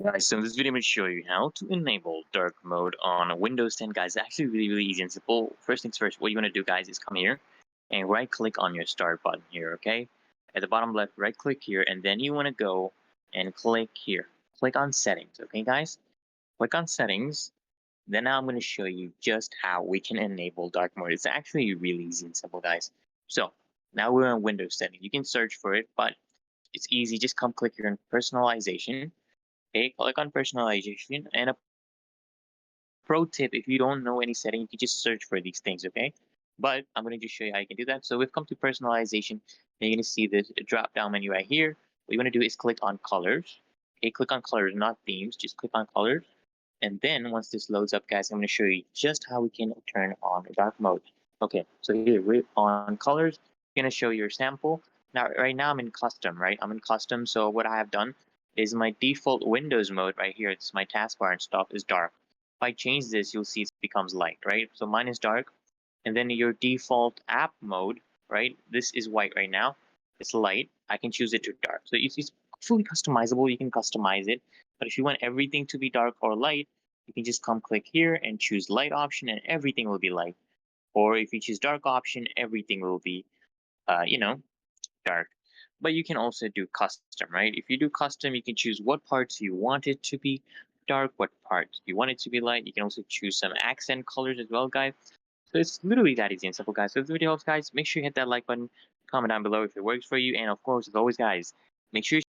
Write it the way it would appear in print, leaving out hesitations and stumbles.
Guys, so in this video I'm going to show you how to enable dark mode on Windows 10, guys. It's actually really easy and simple. First things first, what you want to do, guys, is come here and right click on your start button here, okay? At the bottom left, right click here, and then you want to go and click here. Click on settings, okay, guys? Click on settings. Then now I'm going to show you just how we can enable dark mode. It's actually really easy and simple, guys. So now we're on Windows settings. You can search for it, but it's easy. Just come click here on personalization. Okay, click on personalization, and a pro tip, if you don't know any setting, you can just search for these things, okay? But I'm going to just show you how you can do that. So we've come to personalization, and you're going to see this drop down menu right here. What you want to do is click on colors. Okay, click on colors, not themes, just click on colors. And then once this loads up, guys, I'm going to show you just how we can turn on dark mode. Okay, so here we're on colors. I'm going to show your sample. Now, right now I'm in custom, right? I'm in custom. So what I have done is my default Windows mode right here. It's my taskbar and stuff is dark. If I change this, you'll see it becomes light, right? So mine is dark. And then your default app mode, right? This is white right now. It's light. I can choose it to dark. So it's fully customizable. You can customize it. But if you want everything to be dark or light, you can just come click here and choose light option and everything will be light. Or if you choose dark option, everything will be, you know, dark. But you can also do custom, right? If you do custom, you can choose what parts you want it to be dark, what parts you want it to be light. You can also choose some accent colors as well, guys. So it's literally that easy and simple, guys. So if the video helps, guys, make sure you hit that like button, comment down below if it works for you, and of course, as always, guys, make sure you